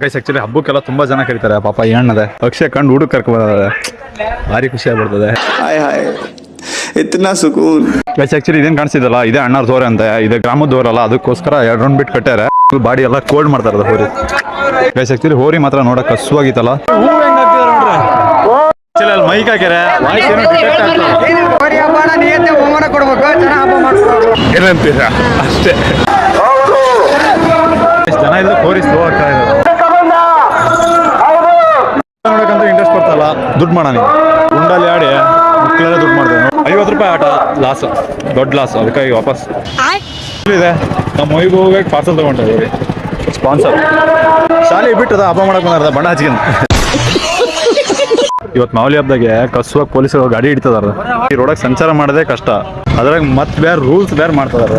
Guys actually ಹಬ್ಬಕ್ಕೆಲ್ಲ ತುಂಬಾ ಜನ ಕರೀತಾರೆ. ಪಾಪ ಈ ಅಣ್ಣದೆ ಅಕ್ಷಯ ಕಂಡು ಹುಡುಗ ಕರ್ಕೊಂಡ್ಬರ್ತಾರೆ, ಭಾರಿ ಖುಷಿ ಆಗ್ಬಿಡ್ತದೆ. ಗೈಸ್ ಆಕ್ಚುಲಿ ಇದೇನ್ ಕಾಣಿಸ್ತಿದಲ್ಲ, ಇದೇ ಅಣ್ಣಾರ್ ದೋರೆ ಅಂತ, ಇದೆ ಗ್ರಾಮದ ದೋರಲ್ಲ, ಅದಕ್ಕೋಸ್ಕರ 2 ರೌಂಡ್ ಬಿಟ್ಟು ಕಟ್ಟಾರೆ. ಬಾಡಿ ಎಲ್ಲ ಕೋಲ್ಡ್ ಮಾಡ್ತಾರದ ಹೋರಿ. ಗೈಸ್ ಆಕ್ಚುಲಿ ಹೋರಿ ಮಾತ್ರ ನೋಡಕ್ ಕಸುವಾಗಿತ್ತಲ್ಲ. ಅಲ್ಲಿ ಮೈಕ್ ಹಾಕ್ಯಾರೆ, ಏನಂತೀರಾ ಅಷ್ಟೇ. ಜನ ಇಲ್ಲ, ಹೋರಿ ಸ್ಲೋ ಆಗ್ತಾ ಇದೆ. ನೋಡಕ್ಕಂತೂ ಇಂಟ್ರೆಸ್ಟ್ ಬರ್ತಲ್ಲ, ದುಡ್ಡು ಮಾಡೋಣ ನೀವು ಉಂಡಲ್ಲಿ ಆಡಿ ಮಕ್ಕಳೆಲ್ಲ ದುಡ್ಡು ಮಾಡ್ತೇವೆ. 50 ರೂಪಾಯಿ ಆಟ ಲಾಸ್, ದೊಡ್ಡ ಲಾಸ್. ಅದಕ್ಕಾಗಿ ವಾಪಸ್ ಇದೆ. ನಮ್ಮ ಮೈಗೆ ಹೋಗಕ್ಕೆ ಪಾರ್ಸಲ್ ತಗೊಂಡಿದ್ದೀವಿ, ಸ್ಪಾನ್ಸರ್. ಶಾಲೆ ಬಿಟ್ಟದ ಹಬ್ಬ ಮಾಡಕ್ ಬಂದಾರದ ಬಣ್ಣ ಹಚ್ಕೊಂಡು. ಇವತ್ತು ಮಾವಲಿ ಹಬ್ಬದಾಗೆ ಕಸುವಾಗಿ ಪೊಲೀಸರು ಗಾಡಿ ಹಿಡಿತದಾರ. ಈ ರೋಡಕ್ಕೆ ಸಂಚಾರ ಮಾಡೋದೇ ಕಷ್ಟ, ಅದ್ರಾಗ ಮತ್ತೆ ಬೇರೆ ರೂಲ್ಸ್ ಬೇರೆ ಮಾಡ್ತದಾರ.